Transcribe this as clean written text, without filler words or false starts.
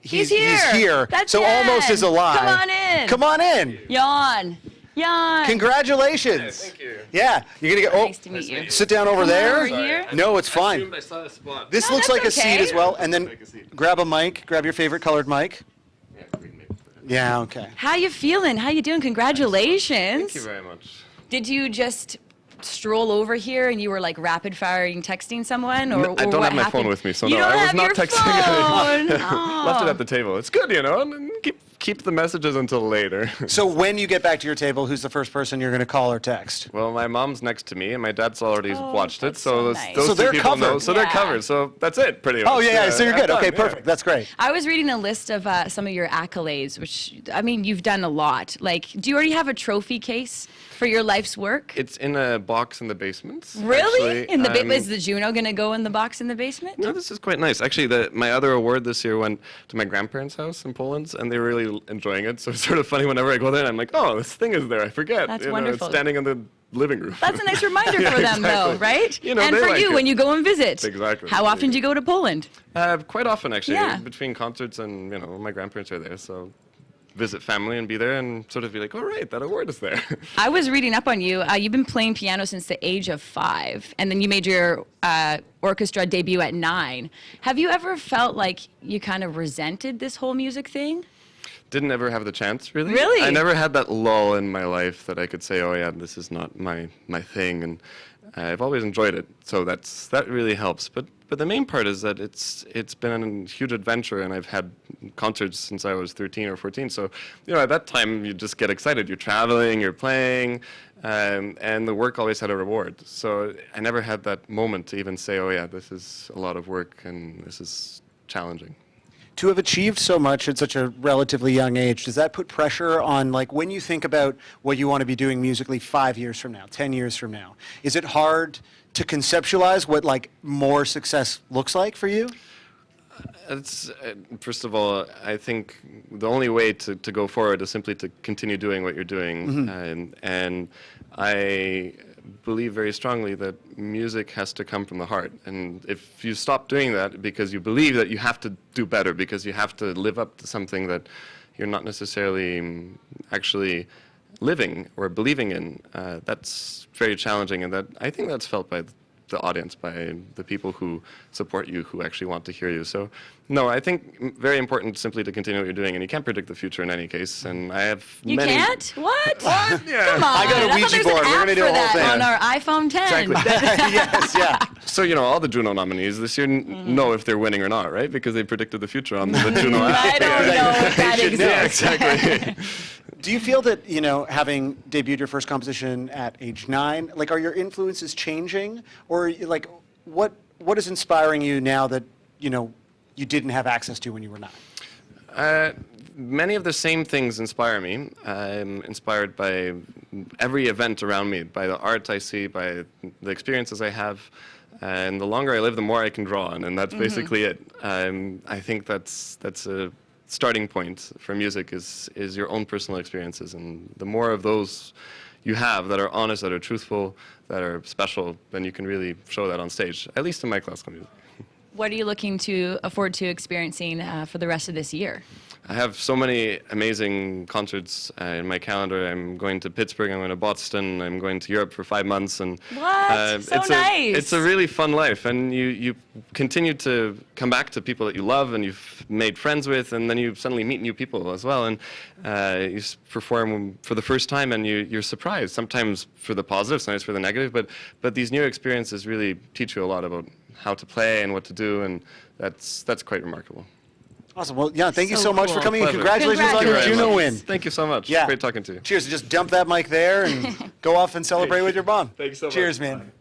He's here. That's so it. almost is alive. Come on in. Come on in. Jan. Congratulations. Thank you. Yeah, you're gonna get. Oh, Nice to meet you. sit down over there. over here. No, it's fine. I saw a spot. This No, looks that's like a seat okay. as well. And then Take a seat. grab a mic. Grab your favorite colored mic. Yeah, green maybe. Yeah. Okay. How you feeling? How you doing? Congratulations. Thank you very much. Did you just stroll over here and you were like rapid firing texting someone, or I don't what have my happened? phone with me, so You no, don't I was have not your texting phone. anyone. Left it Oh. at the table. It's good, and keep the messages until later. So when you get back to your table, who's the first person you're gonna call or text? Well, my mom's next to me, and my dad's already watched it, that's so so those, nice. those So two they're people know. covered. So they're Yeah. covered. So that's it, pretty much. Oh yeah. So you're good. I'm Okay. done, yeah. Perfect. That's great. I was reading a list of some of your accolades, which, I mean, you've done a lot. Like, do you already have a trophy case for your life's work? It's in a box in the basement. Really? Actually, In the is the JUNO going to go in the box in the basement? No, this is quite nice. Actually, my other award this year went to my grandparents' house in Poland, and they were really enjoying it. So it's sort of funny whenever I go there, and I'm like, oh, this thing is there. I forget. That's It's wonderful. standing in the living room. That's a nice reminder Yeah, for them, though, exactly. right? You know, and they for like you it. when you go and visit. Exactly. How often do you go to Poland? Quite often, actually. Yeah. Between concerts and, my grandparents are there, so visit family and be there and sort of be like, all right, that award is there. I was reading up on you. You've been playing piano since the age of 5, and then you made your orchestra debut at 9. Have you ever felt like you kind of resented this whole music thing? Didn't ever have the chance, really. Really? I never had that lull in my life that I could say, oh yeah, this is not my thing, and I've always enjoyed it. So that really helps. But the main part is that it's been a huge adventure, and I've had concerts since I was 13 or 14. So at that time you just get excited. You're traveling, you're playing, and the work always had a reward. So I never had that moment to even say, oh yeah, this is a lot of work and this is challenging. To have achieved so much at such a relatively young age, does that put pressure on, like, when you think about what you want to be doing musically 5 years from now, 10 years from now? Is it hard to conceptualize what, like, more success looks like for you? It's, first of all, I think the only way to go forward is simply to continue doing what you're doing. And I believe very strongly that music has to come from the heart. And if you stop doing that because you believe that you have to do better, because you have to live up to something that you're not necessarily actually living or believing in, that's very challenging. And that I think that's felt by the audience, by the people who support you, who actually want to hear you. So, no, I think very important simply to continue what you're doing, and you can't predict the future in any case. And I have You many. can't? What? What? Yeah. Come on. I got a thought Ouija there was an board. We're app gonna do for a whole that thing. on our iPhone 10. Yes, yeah. So, all the JUNO nominees this year know if they're winning or not, right? Because they predicted the future on the JUNO app. I don't know if that should know. exists. Yeah, exactly. Do you feel that, having debuted your first composition at age 9, like, are your influences changing? Or, like, what is inspiring you now that, you didn't have access to when you were 9? Many of the same things inspire me. I'm inspired by every event around me, by the art I see, by the experiences I have. And the longer I live, the more I can draw on, and that's basically it. I think that's a starting point for music is your own personal experiences, and the more of those you have that are honest, that are truthful, that are special, then you can really show that on stage, at least in my classical music. What are you looking to afford to experiencing for the rest of this year? I have so many amazing concerts in my calendar. I'm going to Pittsburgh, I'm going to Boston, I'm going to Europe for 5 months. And What? So nice. It's a really fun life, and you continue to come back to people that you love and you've made friends with, and then you suddenly meet new people as well, and you perform for the first time, and you're surprised, sometimes for the positive, sometimes for the negative, but these new experiences really teach you a lot about how to play and what to do, and that's quite remarkable. Awesome. Well, yeah, thank you So so much for cool. coming, and Pleasure. congratulations on your Thank you very JUNO much. win. Thank you so much. Yeah. Great talking to you. Cheers. Just dump that mic there and go off and celebrate with your mom. Thanks so much. Cheers, man.